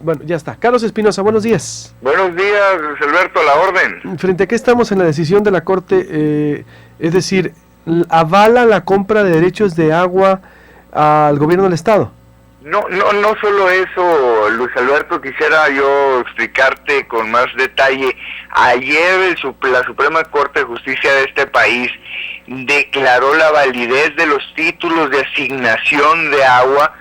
Bueno, ya está. Carlos Espinosa, buenos días. Buenos días, Luis Alberto, a la orden. ¿Frente a qué estamos en la decisión de la Corte? Es decir, ¿avala la compra de derechos de agua al gobierno del Estado? No solo eso, Luis Alberto, quisiera yo explicarte con más detalle. Ayer la Suprema Corte de Justicia de este país declaró la validez de los títulos de asignación de agua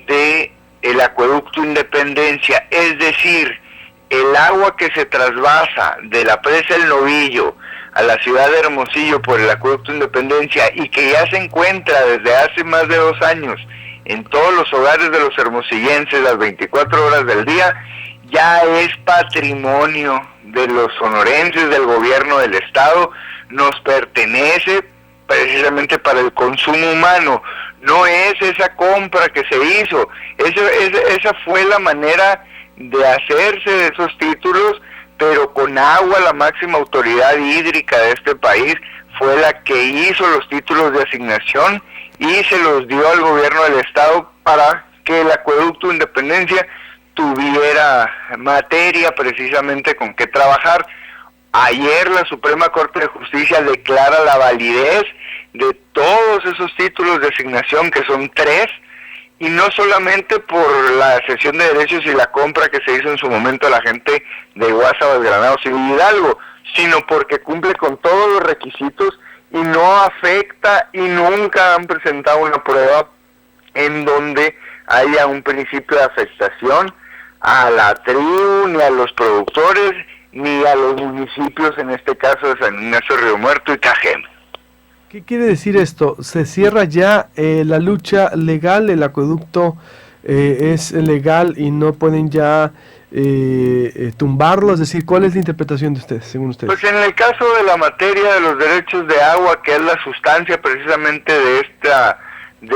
de el Acueducto Independencia, es decir, el agua que se trasvasa de la presa El Novillo a la ciudad de Hermosillo por el Acueducto Independencia y que ya se encuentra desde hace más de 2 años en todos los hogares de los hermosillenses las 24 horas del día, ya es patrimonio de los sonorenses, del gobierno del estado, nos pertenece precisamente para el consumo humano. No es esa compra que se hizo, esa fue la manera de hacerse de esos títulos, pero con agua. La máxima autoridad hídrica de este país fue la que hizo los títulos de asignación y se los dio al gobierno del estado para que el Acueducto Independencia tuviera materia precisamente con qué trabajar. Ayer la Suprema Corte de Justicia declara la validez de todos esos títulos de asignación, que son 3, y no solamente por la cesión de derechos y la compra que se hizo en su momento a la gente de Guásabas, Granados y Hidalgo, sino porque cumple con todos los requisitos y no afecta, y nunca han presentado una prueba en donde haya un principio de afectación a la tribu, ni a los productores, ni a los municipios, en este caso de San Ignacio, Río Muerto y Cajeme. ¿Qué quiere decir esto? ¿Se cierra ya la lucha legal? ¿El acueducto es legal y no pueden ya tumbarlo? Es decir, ¿cuál es la interpretación de ustedes, según ustedes? Pues en el caso de la materia de los derechos de agua, que es la sustancia precisamente de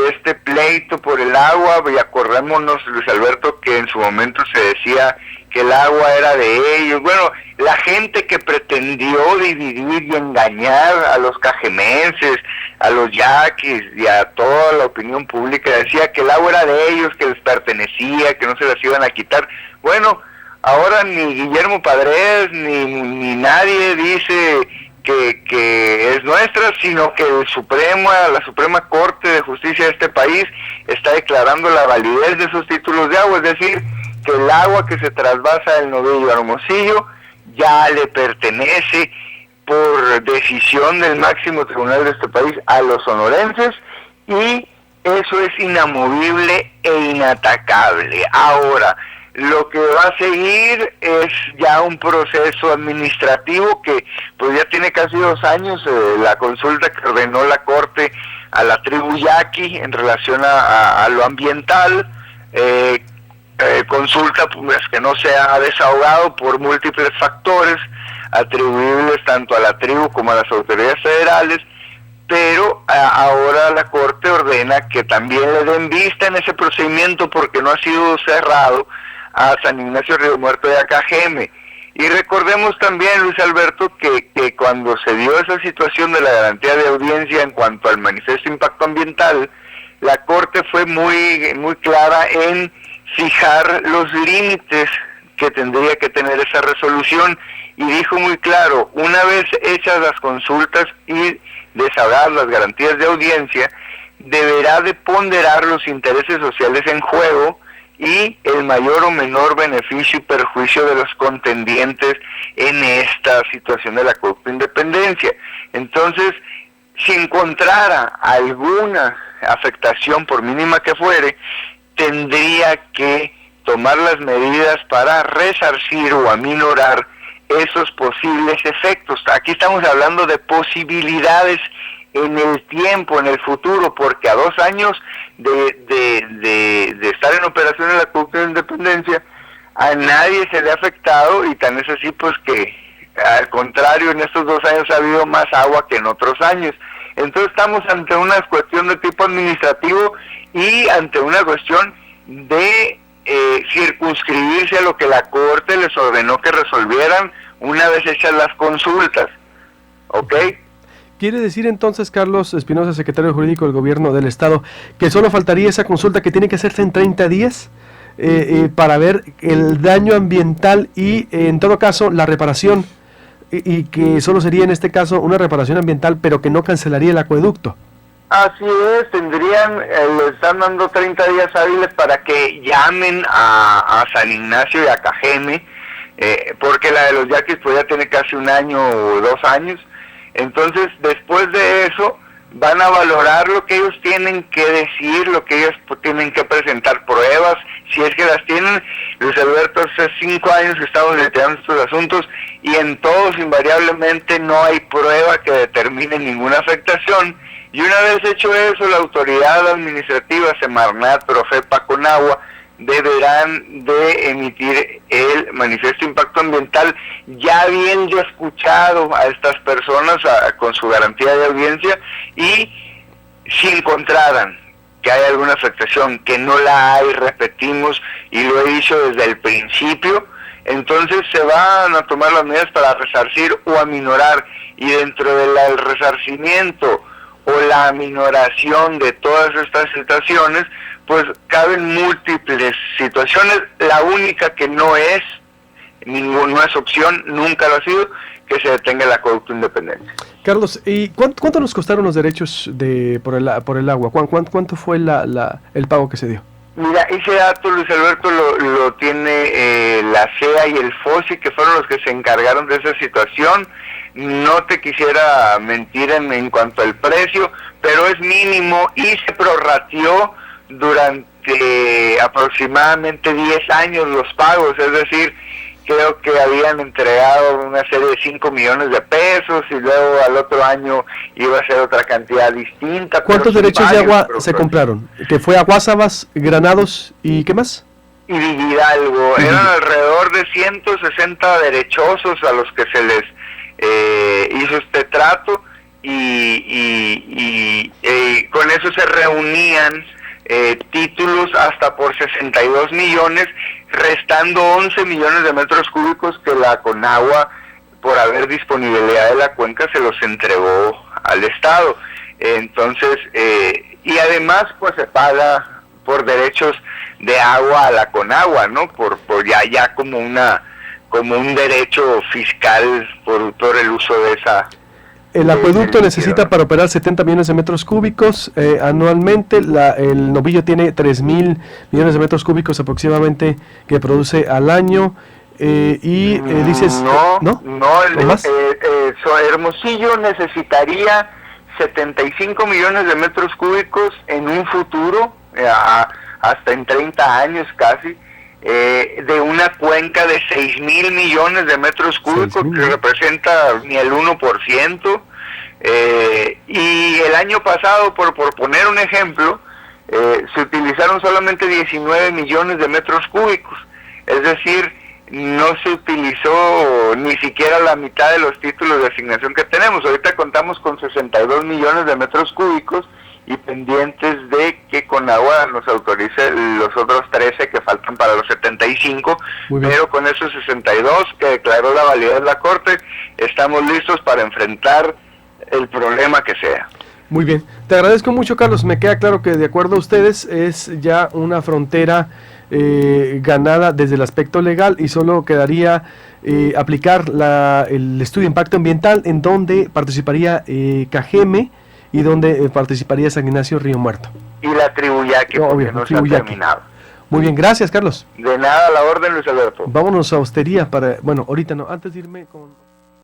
este pleito por el agua, y acordémonos, Luis Alberto, que en su momento se decía que el agua era de ellos. Bueno, la gente que pretendió dividir y engañar a los cajemenses, a los yaquis y a toda la opinión pública, decía que el agua era de ellos, que les pertenecía, que no se las iban a quitar. Bueno, ahora ni Guillermo Padres ni nadie dice que es nuestra, sino que la Suprema Corte de Justicia de este país está declarando la validez de esos títulos de agua, es decir, que el agua que se trasvasa del Novillo a Hermosillo ya le pertenece por decisión del máximo tribunal de este país a los sonorenses, y eso es inamovible e inatacable. Ahora, lo que va a seguir es ya un proceso administrativo que pues ya tiene casi 2 años, la consulta que ordenó la Corte a la tribu yaqui en relación a lo ambiental, consulta pues que no se ha desahogado por múltiples factores atribuibles tanto a la tribu como a las autoridades federales, pero ahora la Corte ordena que también le den vista en ese procedimiento porque no ha sido cerrado a San Ignacio, Río Muerto y a Cajeme. Y recordemos también, Luis Alberto, que cuando se dio esa situación de la garantía de audiencia en cuanto al manifiesto de impacto ambiental, la Corte fue muy clara en fijar los límites que tendría que tener esa resolución, y dijo muy claro: una vez hechas las consultas y desahogadas las garantías de audiencia, deberá de ponderar los intereses sociales en juego y el mayor o menor beneficio y perjuicio de los contendientes en esta situación de la Acueducto Independencia. Entonces, si encontrara alguna afectación, por mínima que fuere, tendría que tomar las medidas para resarcir o aminorar esos posibles efectos. Aquí estamos hablando de posibilidades en el tiempo, en el futuro, porque a 2 años de estar en operación en la Acueducto de Independencia, a nadie se le ha afectado, y tan es así pues que al contrario, en estos 2 años ha habido más agua que en otros años. Entonces estamos ante una cuestión de tipo administrativo y ante una cuestión de circunscribirse a lo que la Corte les ordenó que resolvieran una vez hechas las consultas. ¿Ok? ¿Quiere decir entonces, Carlos Espinosa, secretario jurídico del Gobierno del Estado, que solo faltaría esa consulta que tiene que hacerse en 30 días? para ver el daño ambiental y en todo caso la reparación, y que solo sería en este caso una reparación ambiental, pero que no cancelaría el acueducto. Así es, tendrían, le están dando 30 días hábiles para que llamen a San Ignacio y a Cajeme, porque la de los yaquis pues ya tiene casi 1 año o 2 años. Entonces, después de eso, van a valorar lo que ellos tienen que decir, lo que ellos tienen que presentar pruebas, si es que las tienen. Luis Alberto, hace 5 años que estamos investigando estos asuntos y en todos invariablemente no hay prueba que determine ninguna afectación. Y una vez hecho eso, la autoridad administrativa, Semarnat, Profepa, Conagua, deberán de emitir el manifiesto de impacto ambiental, ya habiendo escuchado a estas personas con su garantía de audiencia, y si encontraran que hay alguna afectación, que no la hay, repetimos, y lo he dicho desde el principio, entonces se van a tomar las medidas para resarcir o aminorar, y dentro del resarcimiento o la aminoración de todas estas situaciones, pues caben múltiples situaciones. La única que no es opción, nunca lo ha sido, que se detenga el acueducto Independencia. Carlos, ¿y cuánto nos costaron los derechos por el agua? ¿Cuánto fue el pago que se dio? Mira, ese dato, Luis Alberto, lo tiene la CEA y el FOSI, que fueron los que se encargaron de esa situación. No te quisiera mentir en cuanto al precio, pero es mínimo y se prorrateó durante aproximadamente 10 años los pagos, es decir, creo que habían entregado una serie de 5 millones de pesos y luego al otro año iba a ser otra cantidad distinta. ¿Cuántos derechos de agua se compraron? ¿Que fue Aguasabas, Granados y qué más? Y Hidalgo. Eran alrededor de 160 derechosos a los que se les hizo este trato y con eso se reunían títulos hasta por 62 millones, restando 11 millones de metros cúbicos que la Conagua, por haber disponibilidad de la cuenca, se los entregó al Estado. Entonces, y además pues se paga por derechos de agua a la Conagua, ¿no? Por ya como un derecho fiscal por el uso de esa. El acueducto necesita para operar 70 millones de metros cúbicos anualmente. El novillo tiene 3,000 millones de metros cúbicos aproximadamente que produce al año. Dices... No, Hermosillo necesitaría 75 millones de metros cúbicos en un futuro, hasta en 30 años casi, de una cuenca de 6,000 millones de metros cúbicos, que representa ni el 1%, y el año pasado, por poner un ejemplo, se utilizaron solamente 19 millones de metros cúbicos, es decir, no se utilizó ni siquiera la mitad de los títulos de asignación que tenemos. Ahorita contamos con 62 millones de metros cúbicos y pendientes de que Conagua nos autorice los otros 13 que faltan para los 75, pero con esos 62 que declaró la validez de la Corte, estamos listos para enfrentar el problema que sea. Muy bien, te agradezco mucho, Carlos. Me queda claro que de acuerdo a ustedes es ya una frontera ganada desde el aspecto legal y solo quedaría aplicar el estudio de impacto ambiental, en donde participaría Cajeme y donde participaría San Ignacio Río Muerto. Y la tribu Yaqui, porque no se ha terminado. Muy bien, gracias, Carlos. De nada, a la orden, Luis Alberto. Vámonos a Hostería ahorita no, antes de irme con...